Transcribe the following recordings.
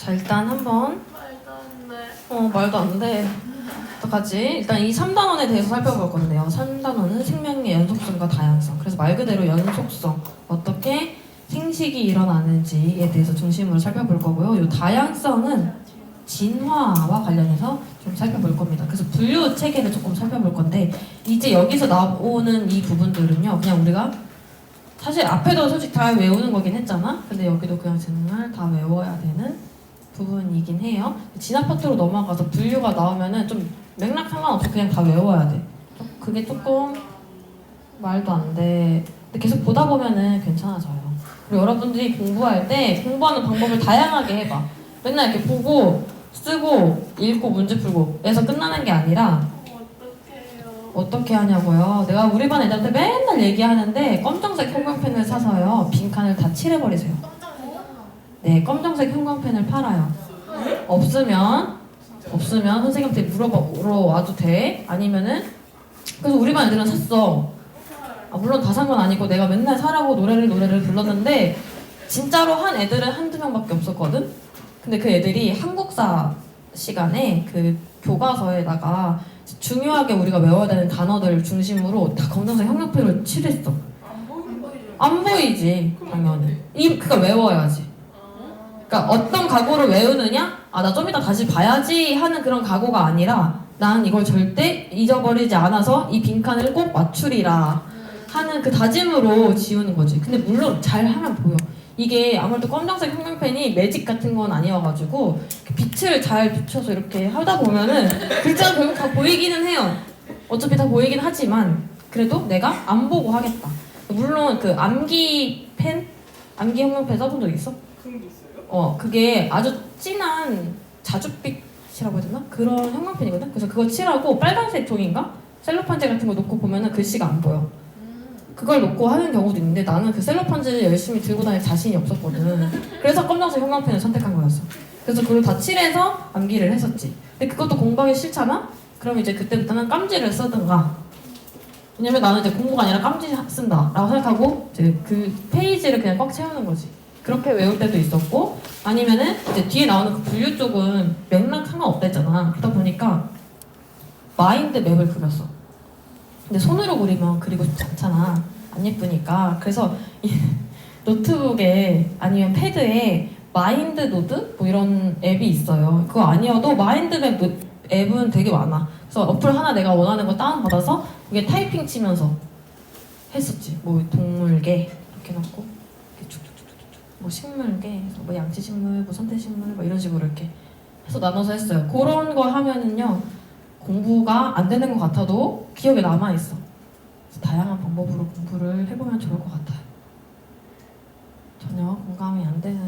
자, 일단 한번 말도 안 돼. 말도 안 돼. 어떡하지? 일단 이 3단원에 대해서 살펴볼 건데요. 3단원은 생명의 연속성과 다양성. 그래서 말 그대로 연속성, 어떻게 생식이 일어나는지에 대해서 중심으로 살펴볼 거고요. 이 다양성은 진화와 관련해서 좀 살펴볼 겁니다. 그래서 분류 체계를 조금 살펴볼 건데, 이제 여기서 나오는 이 부분들은요, 그냥 우리가 사실 앞에도 솔직히 다 외우는 거긴 했잖아. 근데 여기도 그냥 정말 다 외워야 되는 부분이긴 해요. 진화 파트로 넘어가서 분류가 나오면은 좀 맥락 상관없이 그냥 다 외워야 돼. 그게 조금 말도 안 돼. 근데 계속 보다 보면은 괜찮아져요. 그리고 여러분들이 공부할 때 공부하는 방법을 다양하게 해봐. 맨날 이렇게 보고 쓰고 읽고 문제 풀고 해서 끝나는 게 아니라 어떡해요. 어떻게 하냐고요? 내가 우리 반 애들한테 맨날 얘기하는데 검정색 형광펜을 사서요 빈칸을 다 칠해버리세요. 네, 검정색 형광펜을 팔아요. 없으면 선생님한테 물어와도 돼. 아니면은 그래서 우리 반 애들은 샀어. 물론 다 산 건 아니고 내가 맨날 사라고 노래를 불렀는데 진짜로 한 애들은 한두 명밖에 없었거든. 근데 그 애들이 한국사 시간에 그 교과서에다가 중요하게 우리가 외워야 되는 단어들 중심으로 다 검정색 형광펜을 칠했어. 안 보이지 당연히. 그러니까 외워야지. 그러니까 어떤 각오를 외우느냐? 나 좀 이따 다시 봐야지 하는 그런 각오가 아니라 난 이걸 절대 잊어버리지 않아서 이 빈칸을 꼭 맞추리라 하는 그 다짐으로 지우는 거지. 근데 물론 잘 하면 보여. 이게 아무래도 검정색 형광펜이 매직 같은 건 아니어가지고 빛을 잘 비춰서 이렇게 하다 보면은 글자가 결국 다 보이기는 해요. 어차피 다 보이긴 하지만 그래도 내가 안 보고 하겠다. 물론 그 암기 형광펜 써본 적 있어? 그런 게 있어요? 그게 아주 진한 자줏빛이라고 해야 되나? 그런 형광펜이거든? 그래서 그거 칠하고 빨간색 종인가? 셀로판지 같은 거 놓고 보면은 글씨가 안 보여. 그걸 놓고 하는 경우도 있는데 나는 그 셀로판지를 열심히 들고 다닐 자신이 없었거든. 그래서 검정색 형광펜을 선택한 거였어. 그래서 그걸 다 칠해서 암기를 했었지. 근데 그것도 공부하기 싫잖아? 그럼 이제 그때부터는 깜지를 쓰든가. 왜냐면 나는 이제 공부가 아니라 깜지 쓴다 라고 생각하고 이제 그 페이지를 그냥 꽉 채우는 거지. 그렇게 외울 때도 있었고, 아니면은 이제 뒤에 나오는 그 분류 쪽은 맥락 상관없댔잖아. 그러다 보니까 마인드 맵을 그렸어. 근데 손으로 그리면 그리고 싶지 않잖아. 안 예쁘니까. 그래서 이 노트북에 아니면 패드에 마인드 노드? 뭐 이런 앱이 있어요. 그거 아니어도 마인드 맵 앱은 되게 많아. 그래서 어플 하나 내가 원하는 거 다운받아서 그게 타이핑 치면서 했었지. 뭐 동물계 이렇게 놓고 이렇게 쭉쭉쭉쭉쭉 뭐 식물계, 뭐 양치식물, 뭐 선택식물 뭐 이런 식으로 이렇게 해서 나눠서 했어요. 그런 거 하면은요 공부가 안 되는 것 같아도 기억에 남아있어. 다양한 방법으로 공부를 해보면 좋을 것 같아요. 전혀 공감이 안 되는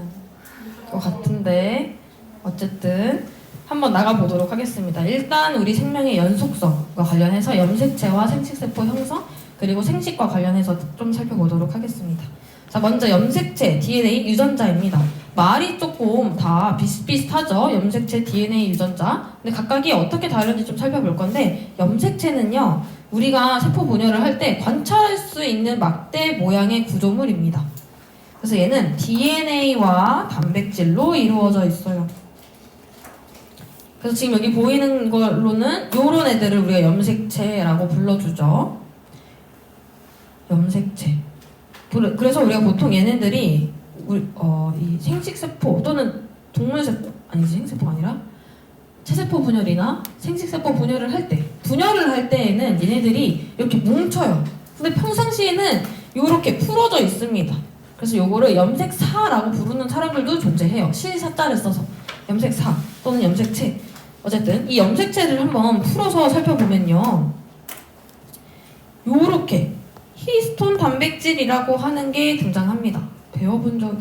것 같은데 어쨌든 한번 나가보도록 하겠습니다. 일단 우리 생명의 연속성과 관련해서 염색체와 생식세포 형성 그리고 생식과 관련해서 좀 살펴보도록 하겠습니다. 자, 먼저 염색체, DNA 유전자입니다. 말이 조금 다 비슷비슷하죠. 염색체, DNA 유전자. 근데 각각이 어떻게 다른지 좀 살펴볼 건데 염색체는요. 우리가 세포 분열을 할 때 관찰할 수 있는 막대 모양의 구조물입니다. 그래서 얘는 DNA와 단백질로 이루어져 있어요. 그래서 지금 여기 보이는 걸로는 요런 애들을 우리가 염색체라고 불러주죠. 염색체. 그래서 우리가 보통 얘네들이 이 생식세포 또는 동물세포 아니지 생세포가 아니라 체세포 분열이나 생식세포 분열을 할 때에는 얘네들이 이렇게 뭉쳐요. 근데 평상시에는 이렇게 풀어져 있습니다. 그래서 요거를 염색사라고 부르는 사람들도 존재해요. 실사자를 써서 염색사 또는 염색체. 어쨌든 이 염색체를 한번 풀어서 살펴보면요. 요렇게 히스톤 단백질이라고 하는 게 등장합니다. 배워본 적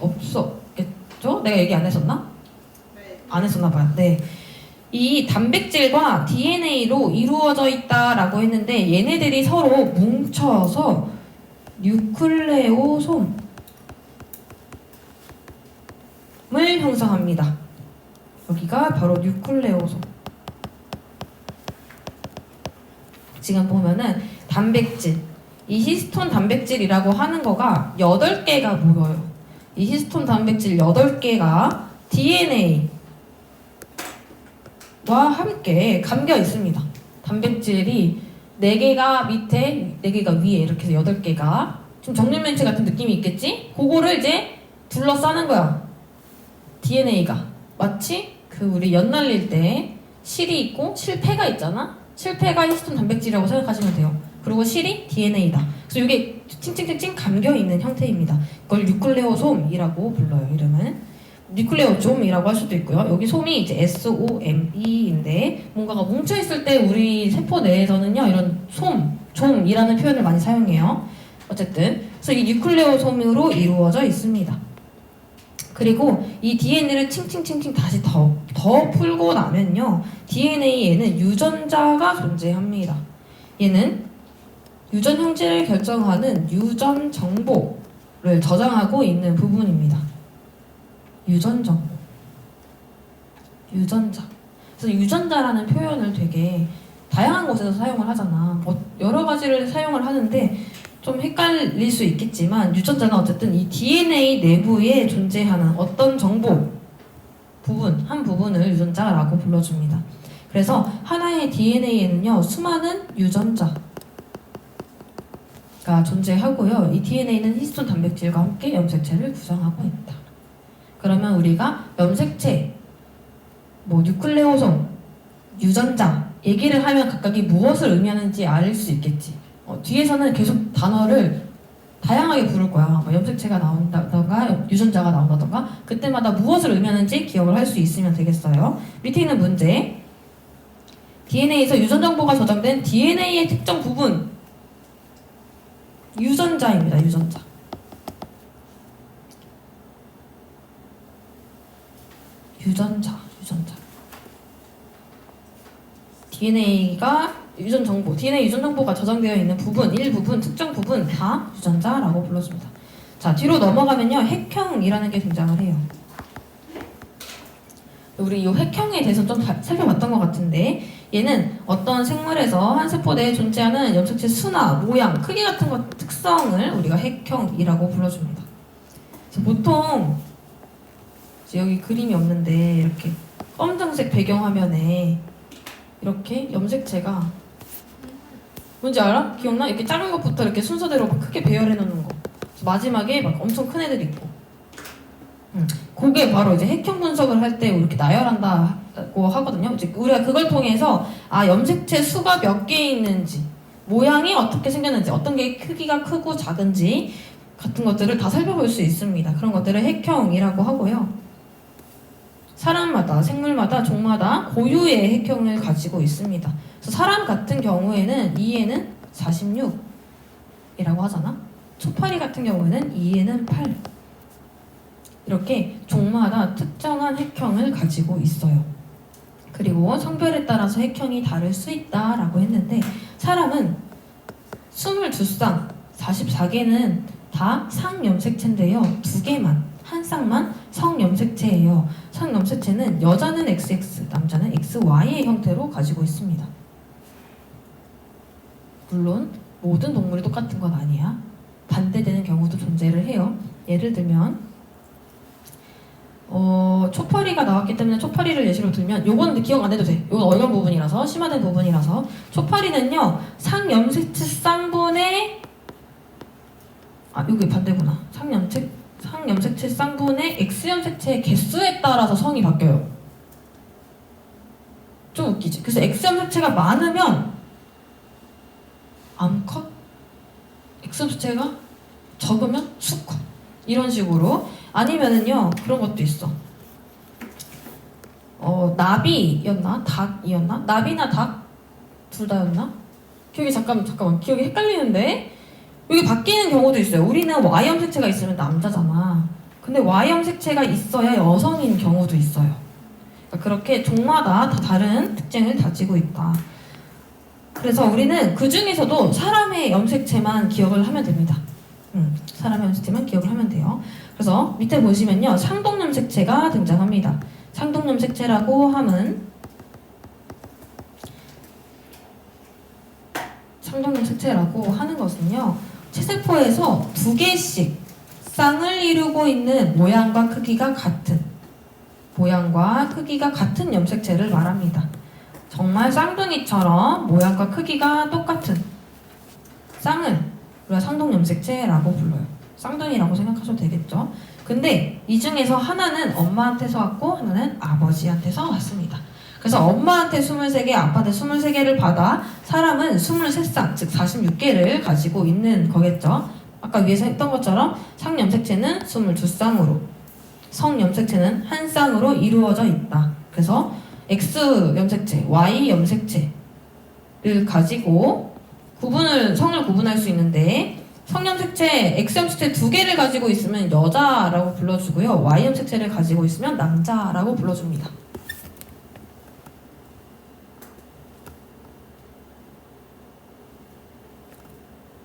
없었겠죠? 내가 얘기 안 했었나? 네. 안 했었나 봐요. 네. 이 단백질과 DNA로 이루어져 있다라고 했는데 얘네들이 서로 뭉쳐서 뉴클레오솜을 형성합니다. 여기가 바로 뉴클레오솜. 지금 보면은 단백질, 이 히스톤 단백질이라고 하는 거가 8개가 모여요. 이 히스톤 단백질 8개가 DNA와 함께 감겨 있습니다. 단백질이 4개가 밑에, 4개가 위에 이렇게 해서 8개가 좀 정육면체 같은 느낌이 있겠지? 그거를 이제 둘러싸는 거야. DNA가 마치 그 우리 연 날릴 때 실이 있고 실패가 있잖아. 실패가 히스톤 단백질이라고 생각하시면 돼요. 그리고 실이 DNA다. 그래서 이게 칭칭칭칭 감겨 있는 형태입니다. 이걸 뉴클레오솜이라고 불러요. 이름은 뉴클레오좀이라고 할 수도 있고요. 여기 솜이 이제 SOME인데 뭔가가 뭉쳐 있을 때 우리 세포 내에서는요 이런 좀이라는 표현을 많이 사용해요. 어쨌든 그래서 이 뉴클레오솜으로 이루어져 있습니다. 그리고 이 DNA를 칭칭칭칭 다시 더 풀고 나면요 DNA에는 유전자가 존재합니다. 얘는 유전 형질을 결정하는 유전 정보를 저장하고 있는 부분입니다. 유전 정보, 유전자. 그래서 유전자라는 표현을 되게 다양한 곳에서 사용을 하잖아. 뭐 여러 가지를 사용을 하는데 좀 헷갈릴 수 있겠지만 유전자는 어쨌든 이 DNA 내부에 존재하는 어떤 정보 한 부분을 유전자라고 불러줍니다. 그래서 하나의 DNA에는요 수많은 유전자가 존재하고요. 이 DNA는 히스톤 단백질과 함께 염색체를 구성하고 있다. 그러면 우리가 염색체, 뭐 뉴클레오솜, 유전자 얘기를 하면 각각이 무엇을 의미하는지 알 수 있겠지. 뒤에서는 계속 단어를 다양하게 부를 거야. 뭐 염색체가 나온다던가 유전자가 나온다던가 그때마다 무엇을 의미하는지 기억을 할 수 있으면 되겠어요. 밑에 있는 문제 DNA에서 유전 정보가 저장된 DNA의 특정 부분 유전자입니다. 유전자. DNA가 DNA 유전 정보가 저장되어 있는 부분, 일부분, 특정 부분 다 유전자라고 불러줍니다. 자, 뒤로 넘어가면요. 핵형이라는 게 등장을 해요. 우리 이 핵형에 대해서 좀 살펴봤던 것 같은데 얘는 어떤 생물에서 한 세포 내에 존재하는 염색체 수나 모양, 크기 같은 것 특성을 우리가 핵형이라고 불러줍니다. 그래서 보통 여기 그림이 없는데 이렇게 검정색 배경화면에 이렇게 염색체가 뭔지 알아? 기억나? 이렇게 작은 것부터 이렇게 순서대로 막 크게 배열해 놓는 거. 마지막에 막 엄청 큰 애들이 있고. 그게 바로 이제 핵형 분석을 할 때 이렇게 나열한다고 하거든요. 이제 우리가 그걸 통해서 염색체 수가 몇 개 있는지, 모양이 어떻게 생겼는지, 어떤 게 크기가 크고 작은지 같은 것들을 다 살펴볼 수 있습니다. 그런 것들을 핵형이라고 하고요. 사람마다, 생물마다, 종마다 고유의 핵형을 가지고 있습니다. 그래서 사람 같은 경우에는 2에는 46이라고 하잖아. 초파리 같은 경우에는 2에는 8. 이렇게 종마다 특정한 핵형을 가지고 있어요. 그리고 성별에 따라서 핵형이 다를 수 있다라고 했는데 사람은 22쌍, 44개는 다 상염색체인데요. 2개만, 한 쌍만 성염색체예요. 성염색체는 여자는 XX, 남자는 XY의 형태로 가지고 있습니다. 물론 모든 동물이 똑같은 건 아니야. 반대되는 경우도 존재를 해요. 예를 들면 초파리가 나왔기 때문에 초파리를 예시로 들면 요건 기억 안 해도 돼. 요건 어려운 부분이라서 심화된 부분이라서 초파리는요 상염색체 쌍분의 여기 반대구나. 상염색체 쌍분의 X염색체의 개수에 따라서 성이 바뀌어요. 좀 웃기지? 그래서 X염색체가 많으면 암컷, X염색체가 적으면 수컷 이런 식으로. 아니면은요 그런 것도 있어. 나비였나? 닭이었나? 나비나 닭? 둘 다였나? 기억이 잠깐만 기억이 헷갈리는데 여기 바뀌는 경우도 있어요. 우리는 Y염색체가 있으면 남자잖아. 근데 Y염색체가 있어야 여성인 경우도 있어요. 그러니까 그렇게 종마다 다 다른 특징을 가지고 있다. 그래서 우리는 그 중에서도 사람의 염색체만 기억을 하면 됩니다. 사람의 염색체만 기억을 하면 돼요. 그래서 밑에 보시면요 상동염색체가 등장합니다. 상동염색체라고 함은 상동염색체라고 하는 것은요 체세포에서 2개씩 쌍을 이루고 있는 모양과 크기가 같은 모양과 크기가 같은 염색체를 말합니다. 정말 쌍둥이처럼 모양과 크기가 똑같은 쌍을 우리가 상동염색체라고 불러요. 쌍둥이라고 생각하셔도 되겠죠. 근데 이 중에서 하나는 엄마한테서 왔고 하나는 아버지한테서 왔습니다. 그래서 엄마한테 23개, 아빠한테 23개를 받아 사람은 23쌍, 즉 46개를 가지고 있는 거겠죠. 아까 위에서 했던 것처럼 상염색체는 22쌍으로, 성염색체는 한 쌍으로 이루어져 있다. 그래서 X염색체, Y염색체를 가지고 성을 구분할 수 있는데 성염색체, X염색체 2개를 가지고 있으면 여자라고 불러주고요. Y염색체를 가지고 있으면 남자라고 불러줍니다.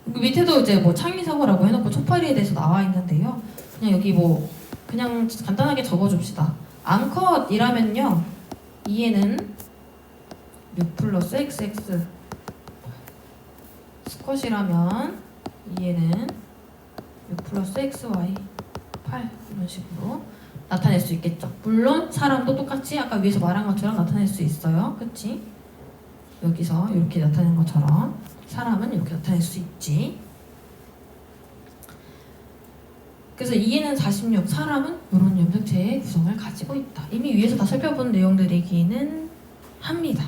밑에도 이제 뭐 창의사고라고 해놓고 초파리에 대해서 나와 있는데요. 그냥 여기 뭐 그냥 간단하게 적어줍시다. 암컷이라면요, 이에는 6 플러스 XX, 수컷이라면 이에는 6 플러스 XY 8 이런 식으로 나타낼 수 있겠죠. 물론 사람도 똑같이 아까 위에서 말한 것처럼 나타낼 수 있어요. 그치? 여기서 이렇게 나타낸 것처럼 사람은 이렇게 나타낼 수 있지. 그래서 이에는 46, 사람은 이런 염색체의 구성을 가지고 있다. 이미 위에서 다 살펴본 내용들이기는 합니다.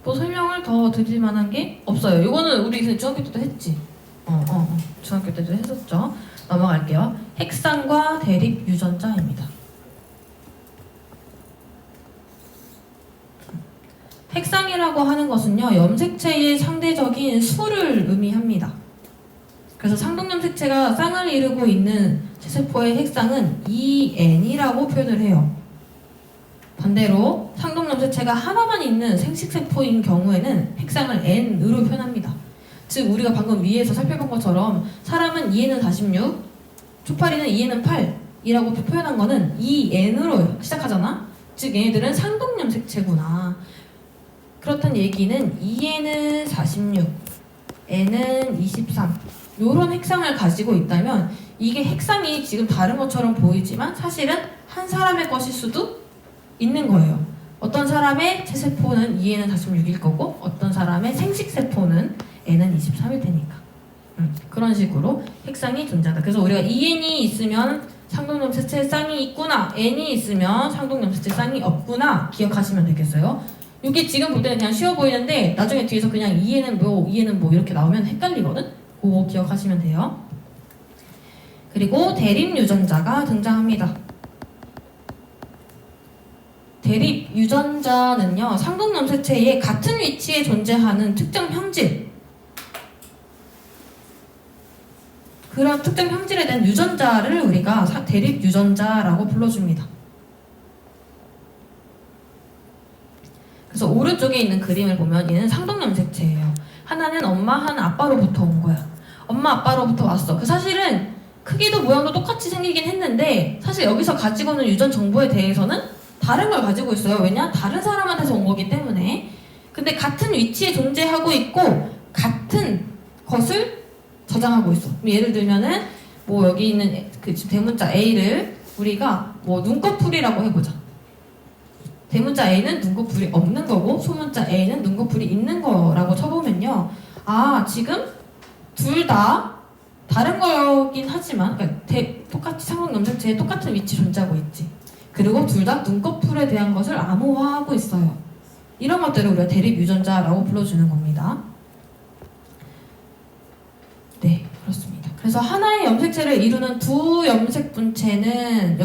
뭐 설명을 더 드릴 만한 게 없어요. 이거는 우리 중학교 때도 했지. 중학교 때도 했었죠. 넘어갈게요. 핵상과 대립 유전자입니다. 핵상이라고 하는 것은요, 염색체의 상대적인 수를 의미합니다. 그래서 상동염색체가 쌍을 이루고 있는 세세포의 핵상은 EN이라고 표현을 해요. 반대로 상동염색체가 하나만 있는 생식세포인 경우에는 핵상을 N으로 표현합니다. 즉 우리가 방금 위에서 살펴본 것처럼 사람은 EN은 46, 초파리는 EN은 8이라고 표현한 거는 EN으로 시작하잖아. 즉 얘네들은 상동염색체구나. 그렇다는 얘기는 EN은 46, N은 23 이런 핵상을 가지고 있다면 이게 핵상이 지금 다른 것처럼 보이지만 사실은 한 사람의 것일 수도 있는 거예요. 어떤 사람의 체세포는 EN은 46일 거고 어떤 사람의 생식세포는 N은 23일 테니까 그런 식으로 핵상이 존재한다. 그래서 우리가 EN이 있으면 상동염색체 쌍이 있구나, N이 있으면 상동염색체 쌍이 없구나 기억하시면 되겠어요. 이게 지금 볼 때는 그냥 쉬워 보이는데 나중에 뒤에서 그냥 EN은 뭐 이렇게 나오면 헷갈리거든? 그거 기억하시면 돼요. 그리고 대립 유전자가 등장합니다. 대립 유전자는요, 상동염색체의 같은 위치에 존재하는 특정 형질, 그런 특정 형질에 대한 유전자를 우리가 대립 유전자라고 불러줍니다. 그래서 오른쪽에 있는 그림을 보면 얘는 상동염색체예요. 하나는 엄마, 하나는 아빠로부터 온 거야. 엄마, 아빠로부터 왔어. 사실은 크기도 모양도 똑같이 생기긴 했는데 사실 여기서 가지고 있는 유전 정보에 대해서는 다른 걸 가지고 있어요. 왜냐? 다른 사람한테서 온 거기 때문에. 근데 같은 위치에 존재하고 있고 같은 것을 저장하고 있어. 예를 들면은 뭐 여기 있는 그 대문자 A를 우리가 뭐 눈꺼풀이라고 해보자. 대문자 A는 눈꺼풀이 없는 거고 소문자 A는 눈꺼풀이 있는 거라고 쳐보면요, 아 지금 둘 다 다른 거긴 하지만 그러니까 똑같이 상동염색체에 똑같은 위치 존재하고 있지. 그리고 둘 다 눈꺼풀에 대한 것을 암호화하고 있어요. 이런 것들을 우리가 대립 유전자라고 불러주는 겁니다. 네, 그렇습니다. 그래서 하나의 염색체를 이루는 두 염색분체는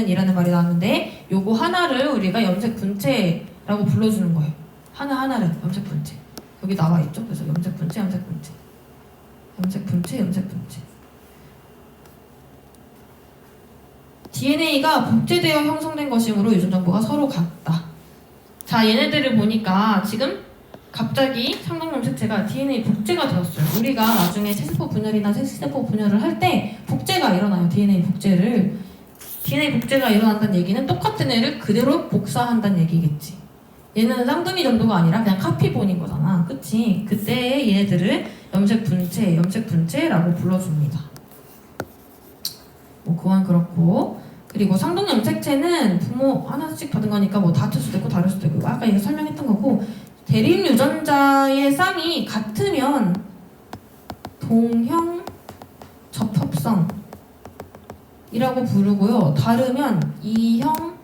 이라는 말이 나왔는데 요거 하나를 우리가 염색분체라고 불러주는 거예요. 하나를 염색분체. 여기 나와 있죠. 그래서 염색분체. DNA가 복제되어 형성된 것이므로 유전 정보가 서로 같다. 자, 얘네들을 보니까 지금 갑자기 상동염색체가 DNA 복제가 되었어요. 우리가 나중에 체세포 분열이나 생식세포 분열을 할 때 복제가 일어나요. DNA 복제가 일어난다는 얘기는 똑같은 애를 그대로 복사한다는 얘기겠지. 얘는 쌍둥이 정도가 아니라 그냥 카피본인 거잖아. 그치? 그때 얘네들을 염색분체라고 불러줍니다. 뭐 그건 그렇고. 그리고 상동염 색채는 부모 하나씩 받은 거니까 뭐 같을 수도 있고 다를 수도 있고 아까 이거 설명했던 거고. 대립 유전자의 쌍이 같으면 동형 접합성이라고 부르고요. 다르면 이형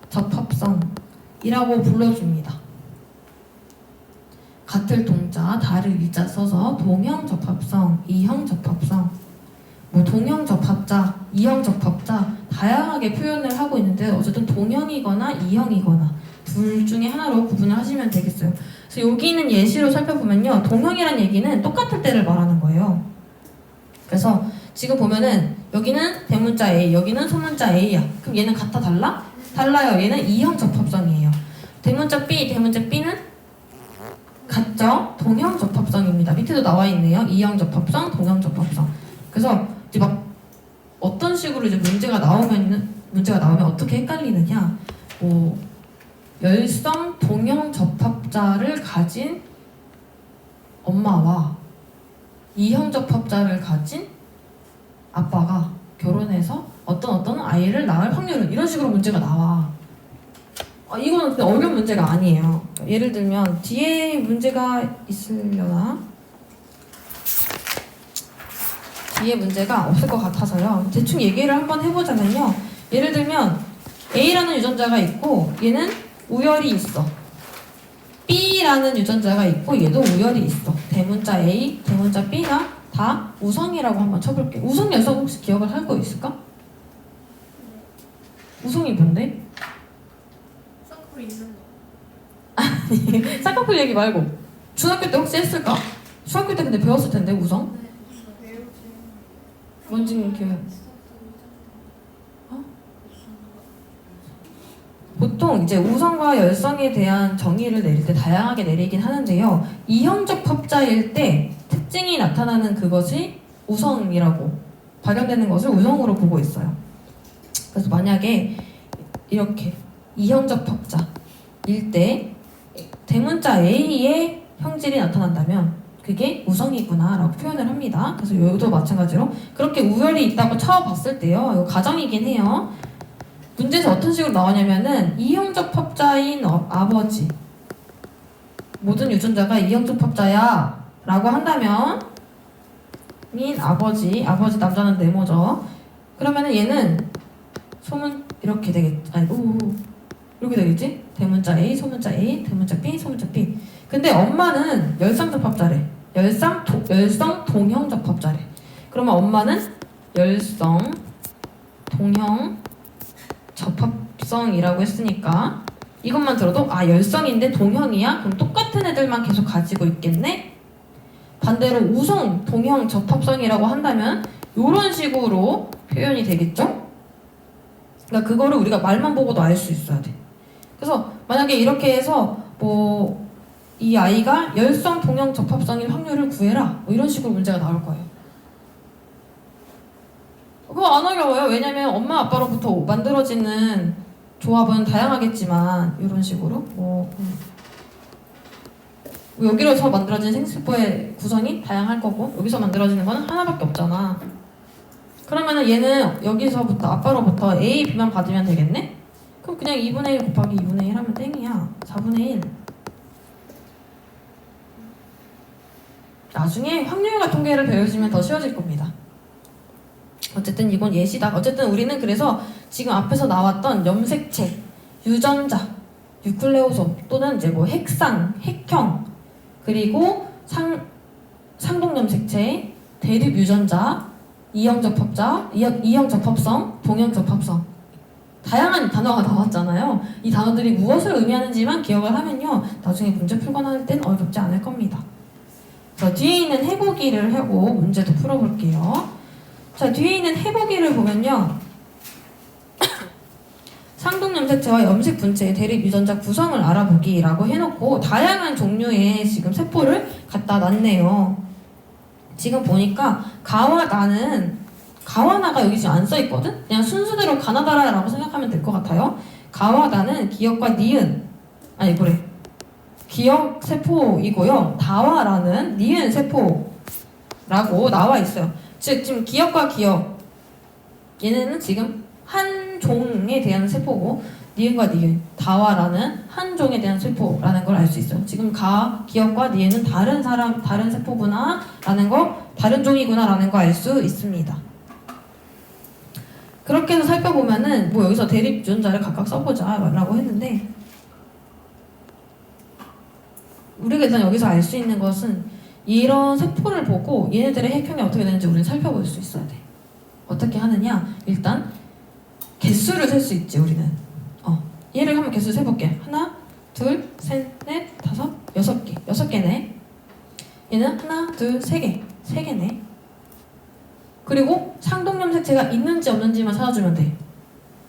접합성이라고 불러줍니다. 같을 동자, 다를 이자 써서 동형 접합성, 이형 접합성, 뭐 동형 접합자, 이형 접합자 다양하게 표현을 하고 있는데 어쨌든 동형이거나 이형이거나 둘 중에 하나로 구분을 하시면 되겠어요. 그래서 여기 있는 예시로 살펴보면요, 동형이란 얘기는 똑같을 때를 말하는 거예요. 그래서 지금 보면은 여기는 대문자 A, 여기는 소문자 A야. 그럼 얘는 같아 달라? 달라요. 얘는 이형 접합성이에요. 대문자 B, 대문자 B는 같죠? 동형 접합성입니다. 밑에도 나와 있네요. 이형 접합성, 동형 접합성. 그래서 이제 막 어떤 식으로 이제 문제가 나오면 어떻게 헷갈리느냐? 뭐 열성 동형 접합자를 가진 엄마와 이형 접합자를 가진 아빠가 결혼해서 어떤 아이를 낳을 확률은 이런 식으로 문제가 나와. 이거는 근데 어려운 문제가 아니에요. 예를 들면 뒤에 문제가 있으려나? 뒤에 문제가 없을 것 같아서요. 대충 얘기를 한번 해보자면요. 예를 들면 A라는 유전자가 있고 얘는 우열이 있어. B라는 유전자가 있고 얘도 우열이 있어. 대문자 A, 대문자 B가 다 우성이라고 한번 쳐볼게요. 우성 열성 혹시 기억을 할 거 있을까? 우성이 뭔데? 쌍꺼풀 있는 거. 아니, 쌍꺼풀 얘기 말고 중학교 때 혹시 했을까? 중학교 때 근데 배웠을 텐데 우성? 네, 배우지. 뭔지 기억. 보통 이제 우성과 열성에 대한 정의를 내릴 때 다양하게 내리긴 하는데요. 이형 접합자일 때 특징이 나타나는 그것이 우성이라고 발견되는 것을 우성으로 보고 있어요. 그래서 만약에 이렇게 이형 접합자일 때 대문자 A의 형질이 나타난다면 그게 우성이구나 라고 표현을 합니다. 그래서 여기도 마찬가지로 그렇게 우열이 있다고 쳐봤을 때요. 이거 가정이긴 해요. 문제에서 어떤 식으로 나오냐면은 이형 접합자인 아버지, 모든 유전자가 이형 접합자야 라고 한다면 인 아버지 남자는 네모죠. 그러면은 얘는 소문 이렇게 되겠지. 이렇게 되겠지? 대문자 A, 소문자 A, 대문자 B, 소문자 B. 근데 엄마는 열상 접합자래. 열성 동형 접합자래. 그러면 엄마는 열성 동형 접합성이라고 했으니까 이것만 들어도 열성인데 동형이야? 그럼 똑같은 애들만 계속 가지고 있겠네? 반대로 우성 동형 접합성이라고 한다면 이런 식으로 표현이 되겠죠? 그러니까 그거를 우리가 말만 보고도 알 수 있어야 돼. 그래서 만약에 이렇게 해서 뭐 이 아이가 열성 동형 접합성일 확률을 구해라 뭐 이런 식으로 문제가 나올 거예요. 그거 안 어려워요. 왜냐면 엄마 아빠로부터 만들어지는 조합은 다양하겠지만 이런 식으로 여기로서 만들어진 생세포의 구성이 다양할 거고 여기서 만들어지는 건 하나밖에 없잖아. 그러면은 얘는 여기서부터 아빠로부터 A, B만 받으면 되겠네? 그럼 그냥 2분의 1 곱하기 2분의 1 하면 땡이야. 4분의 1. 나중에 확률과 통계를 배우시면 더 쉬워질 겁니다. 어쨌든 이건 예시다. 어쨌든 우리는 그래서 지금 앞에서 나왔던 염색체, 유전자, 뉴클레오솜 또는 이제 뭐 핵상, 핵형 그리고 상동염색체, 대립 유전자, 이형 접합성, 동형 접합성 다양한 단어가 나왔잖아요. 이 단어들이 무엇을 의미하는지만 기억을 하면요 나중에 문제 풀거나 할 땐 어렵지 않을 겁니다. 자, 뒤에 있는 해보기를 하고 문제도 풀어볼게요. 자, 뒤에 있는 해보기를 보면요 상동염색체와 염색분체의 대립 유전자 구성을 알아보기라고 해놓고 다양한 종류의 지금 세포를 갖다 놨네요. 지금 보니까 가와나가 여기 지금 안 써있거든? 그냥 순수대로 가나다라라고 생각하면 될 것 같아요. 가와나는 기역과 니은 기역 세포이고요. 다와라는 니은 세포라고 나와 있어요. 즉 지금 기억과 기억 얘네는 지금 한 종에 대한 세포고 니은과 니은, 다와 라는 한 종에 대한 세포라는 걸 알 수 있어요. 지금 가, 기억과 니은은 다른 사람, 다른 세포구나 라는 거, 다른 종이구나 라는 거 알 수 있습니다. 그렇게 해서 살펴보면은 뭐 여기서 대립 유전자를 각각 써보자 라고 했는데 우리가 일단 여기서 알 수 있는 것은 이런 세포를 보고 얘네들의 핵형이 어떻게 되는지 우리는 살펴볼 수 있어야 돼. 어떻게 하느냐? 일단 개수를 셀 수 있지 우리는. 얘를 한번 개수 세볼게. 하나, 둘, 셋, 넷, 다섯, 여섯 개. 여섯 개네. 얘는 하나, 둘, 세 개. 세 개네. 그리고 상동염색체가 있는지 없는지만 찾아주면 돼.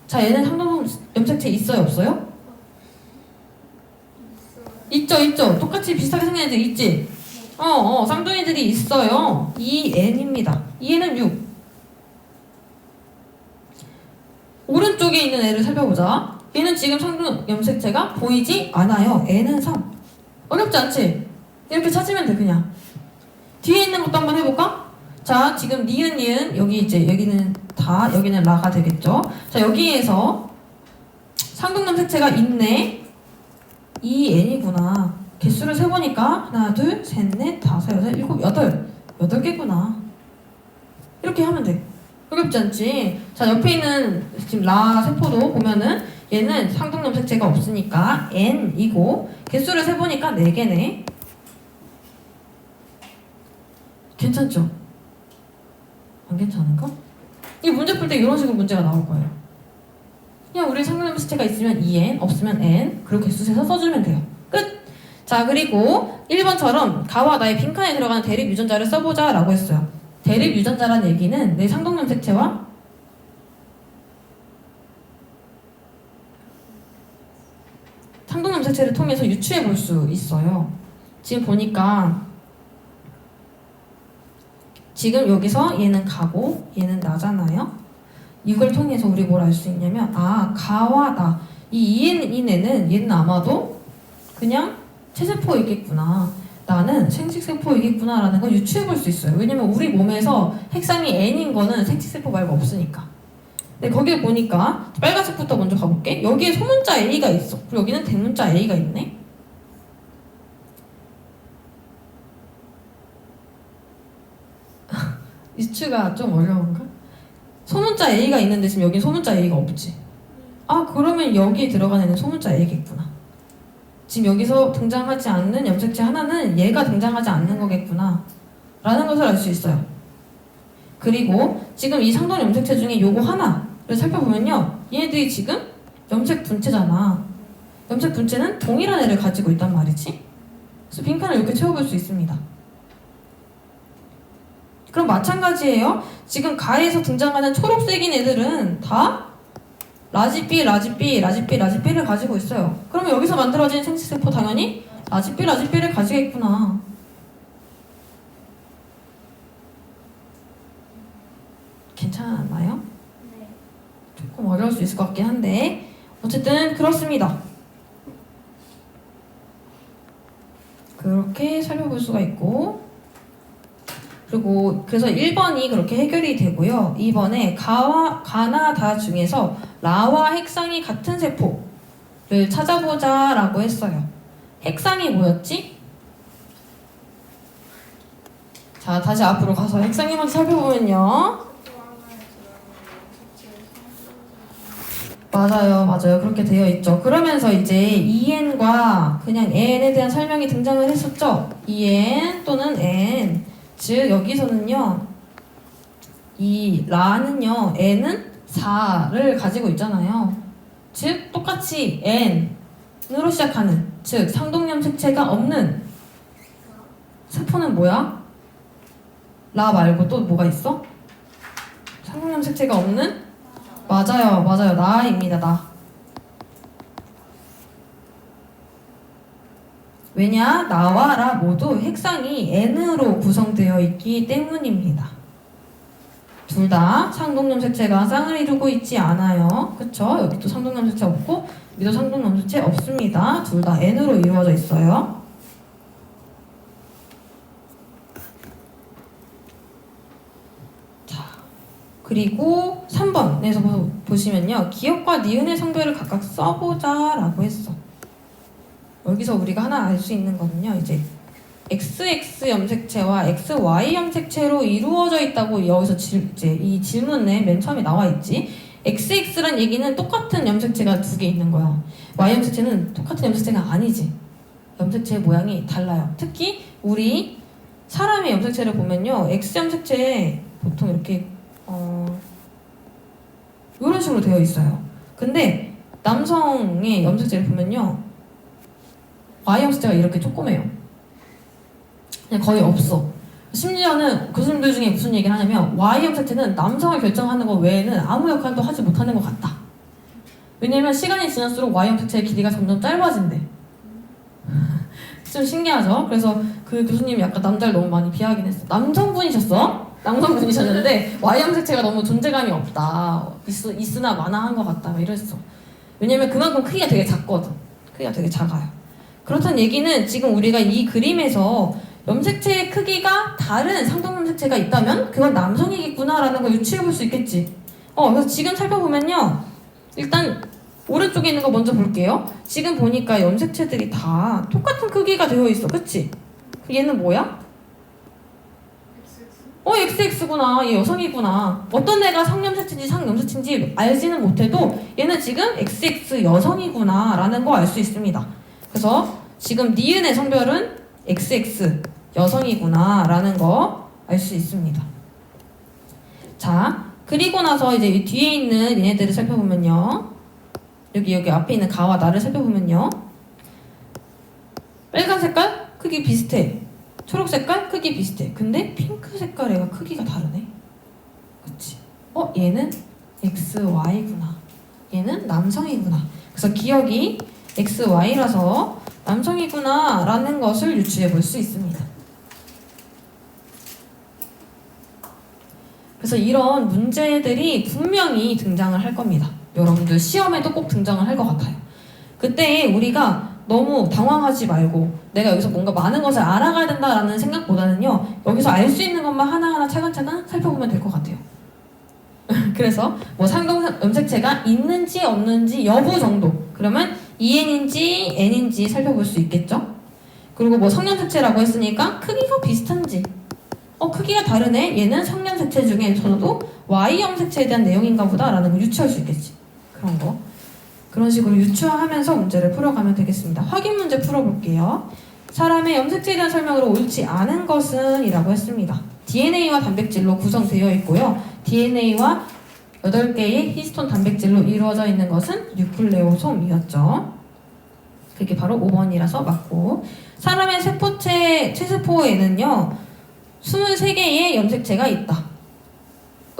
자, 얘는 상동염색체 있어요, 없어요? 있죠, 있죠. 똑같이 비슷하게 생긴 애들 있지? 쌍둥이들이 있어요. 2n입니다. 2n은 6. 오른쪽에 있는 애를 살펴보자. 얘는 지금 상동염색체가 보이지 않아요. n은 3. 어렵지 않지? 이렇게 찾으면 돼, 그냥. 뒤에 있는 것도 한번 해볼까? 자, 지금 니은, 여기 이제, 여기는 다, 여기는 라가 되겠죠? 자, 여기에서 상동염색체가 있네. 2n이구나. 개수를 세보니까 하나, 둘, 셋, 넷, 다섯, 여섯, 일곱, 여덟. 8개구나. 이렇게 하면 돼. 어렵지 않지? 자, 옆에 있는 지금 라 세포도 보면은 얘는 상동염색체가 없으니까 n이고 개수를 세보니까 4개네. 괜찮죠? 안 괜찮은가? 이 문제 풀 때 이런 식으로 문제가 나올 거예요. 그냥 우리 상동염색체가 있으면 2n, 없으면 n, 그리고 개수 세서 써주면 돼요. 끝! 자, 그리고 1번처럼 가와 나의 빈칸에 들어가는 대립 유전자를 써보자 라고 했어요. 대립 유전자란 얘기는 내 상동염색체와 상동염색체를 통해서 유추해 볼 수 있어요. 지금 보니까 지금 여기서 얘는 가고 얘는 나잖아요. 이걸 통해서 우리 뭘 알 수 있냐면 가와 나, 이 EN은 얘는 아마도 그냥 체세포이겠구나, 나는 생식세포이겠구나 라는 걸 유추해 볼 수 있어요. 왜냐면 우리 몸에서 핵상이 N인 거는 생식세포 말고 없으니까. 근데 거기에 보니까 빨간색부터 먼저 가볼게. 여기에 소문자 A가 있어. 그리고 여기는 대문자 A가 있네. 유추가 좀 어려운가? 소문자 A가 있는데 지금 여기 소문자 A가 없지. 그러면 여기에 들어간 애는 소문자 A겠구나. 지금 여기서 등장하지 않는 염색체 하나는 얘가 등장하지 않는 거겠구나 라는 것을 알 수 있어요. 그리고 지금 이 상동 염색체 중에 요거 하나를 살펴보면요, 얘네들이 지금 염색 분체잖아. 염색 분체는 동일한 애를 가지고 있단 말이지. 그래서 빈칸을 이렇게 채워볼 수 있습니다. 그럼 마찬가지예요. 지금 가에서 등장하는 초록색인 애들은 다 라지 B, 라지 B, 라지 B, 라지 B를 가지고 있어요. 그러면 여기서 만들어진 생식세포 당연히 라지 B, 라지 B를 가지겠구나. 괜찮아요? 네. 조금 어려울 수 있을 것 같긴 한데 어쨌든 그렇습니다. 그렇게 살펴볼 수가 있고, 그리고 그래서 1번이 그렇게 해결이 되고요. 2번에 가나 다 중에서 라와 핵상이 같은 세포를 찾아보자 라고 했어요. 핵상이 뭐였지? 자, 다시 앞으로 가서 핵상이 먼저 살펴보면요. 맞아요. 그렇게 되어 있죠. 그러면서 이제 EN과 그냥 N에 대한 설명이 등장을 했었죠. EN 또는 N. 즉 여기서는요, 이 라는요, N은 4를 가지고 있잖아요. 즉 똑같이 N으로 시작하는, 즉 상동염색체가 없는 세포는 뭐야? 라 말고 또 뭐가 있어? 상동염색체가 없는? 맞아요. 나입니다. 나. 왜냐? 나와 라 모두 핵상이 N으로 구성되어 있기 때문입니다. 둘 다 상동염색체가 쌍을 이루고 있지 않아요. 그쵸? 여기도 상동염색체 없고 여기도 상동염색체 없습니다. 둘 다 N으로 이루어져 있어요. 그리고 3번에서 보시면요. 기억과 니은의 성별을 각각 써보자라고 했어. 여기서 우리가 하나 알 수 있는 거는요. 이제 XX 염색체와 XY 염색체로 이루어져 있다고 여기서 이제 이 질문에 맨 처음에 나와 있지. XX란 얘기는 똑같은 염색체가 두 개 있는 거야. Y 염색체는 똑같은 염색체가 아니지. 염색체의 모양이 달라요. 특히 우리 사람의 염색체를 보면요. X 염색체에 보통 이렇게 이런 식으로 되어 있어요. 근데 남성의 염색체를 보면요. Y 염색체가 이렇게 조그매요. 그냥 거의 없어. 심지어는 교수님들 중에 무슨 얘기를 하냐면 Y 염색체는 남성을 결정하는 것 외에는 아무 역할도 하지 못하는 것 같다. 왜냐면 시간이 지날수록 Y 염색체의 길이가 점점 짧아진대. 좀 신기하죠? 그래서 그 교수님이 약간 남자를 너무 많이 비하하긴 했어. 남성분이셨는데 Y 염색체가 너무 존재감이 없다. 있으나 마나한 것 같다. 막 이랬어. 왜냐면 그만큼 크기가 되게 작거든. 크기가 되게 작아요. 그렇다는 얘기는 지금 우리가 이 그림에서 염색체의 크기가 다른 상동 염색체가 있다면 그건 남성이겠구나라는 걸 유추해 볼 수 있겠지. 그래서 지금 살펴보면요. 일단 오른쪽에 있는 거 먼저 볼게요. 지금 보니까 염색체들이 다 똑같은 크기가 되어 있어. 그치? 얘는 뭐야? XX구나. 얘 여성이구나. 어떤 애가 성염색체인지 상염색체인지 알지는 못해도 얘는 지금 XX 여성이구나 라는 거 알 수 있습니다. 그래서 지금 니은의 성별은 XX 여성이구나 라는 거 알 수 있습니다. 자, 그리고 나서 이제 이 뒤에 있는 얘네들을 살펴보면요. 여기 앞에 있는 가와 나를 살펴보면요. 빨간 색깔 크기 비슷해. 초록 색깔 크기 비슷해. 근데 핑크 색깔 애가 크기가 다르네. 그치? 얘는 XY구나. 얘는 남성이구나. 그래서 기억이 XY라서 남성이구나 라는 것을 유추해 볼 수 있습니다. 그래서 이런 문제들이 분명히 등장을 할 겁니다. 여러분들 시험에도 꼭 등장을 할 것 같아요. 그때 우리가 너무 당황하지 말고 내가 여기서 뭔가 많은 것을 알아가야 된다라는 생각보다는요. 여기서 알 수 있는 것만 하나하나 차근차근 살펴보면 될 것 같아요. 그래서 뭐 상동 염색체가 있는지 없는지 여부 정도 그러면 EN인지 N인지 살펴볼 수 있겠죠? 그리고 뭐 성염색체라고 했으니까 크기가 비슷한지 크기가 다르네. 얘는 성염색체 중에서도 Y 염색체에 대한 내용인가 보다 라는 걸 유추할 수 있겠지. 그런 거. 그런 식으로 유추하면서 문제를 풀어가면 되겠습니다. 확인 문제 풀어볼게요. 사람의 염색체에 대한 설명으로 옳지 않은 것은 이라고 했습니다. DNA와 단백질로 구성되어 있고요. DNA와 8개의 히스톤 단백질로 이루어져 있는 것은 뉴클레오솜이었죠. 그게 바로 5번이라서 맞고 사람의 세포체 체세포에는요. 23개의 염색체가 있다.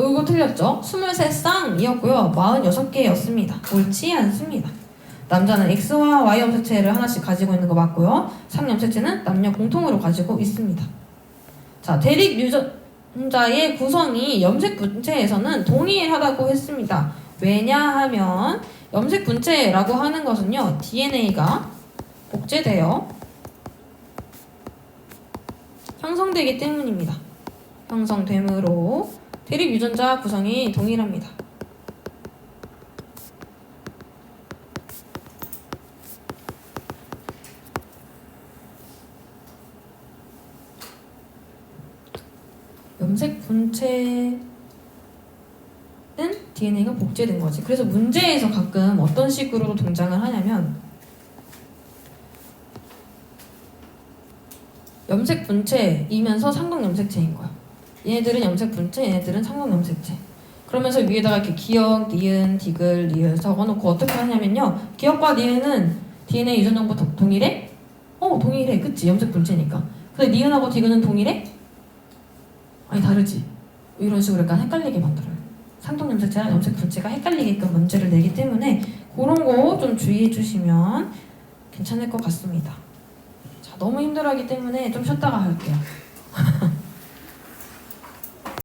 이거 틀렸죠? 23쌍이었고요. 46개였습니다. 옳지 않습니다. 남자는 X와 Y 염색체를 하나씩 가지고 있는 거 맞고요. 상염색체는 남녀 공통으로 가지고 있습니다. 자, 대립 유전자의 구성이 염색 분체에서는 동일하다고 했습니다. 왜냐하면 염색 분체라고 하는 것은요. DNA가 복제되어 형성되기 때문입니다. 형성되므로 대립 유전자 구성이 동일합니다. 염색 분체는 DNA가 복제된 거지. 그래서 문제에서 가끔 어떤 식으로 등장을 하냐면 염색 분체이면서 상동 염색체인 거야. 얘네들은 염색 분체, 얘네들은 상동 염색체. 그러면서 위에다가 이렇게 기억, 니은, 디귿, 리을 적어놓고 어떻게 하냐면요. 기억과 니은은 DNA 유전 정보 동일해? 동일해. 그치? 염색 분체니까. 근데 니은하고 디귿은 동일해? 아니 다르지. 이런 식으로 약간 헷갈리게 만들어요. 상동 염색체랑 염색 분체가 헷갈리게끔 문제를 내기 때문에 그런 거 좀 주의해 주시면 괜찮을 것 같습니다. 자, 너무 힘들어하기 때문에 좀 쉬었다가 할게요.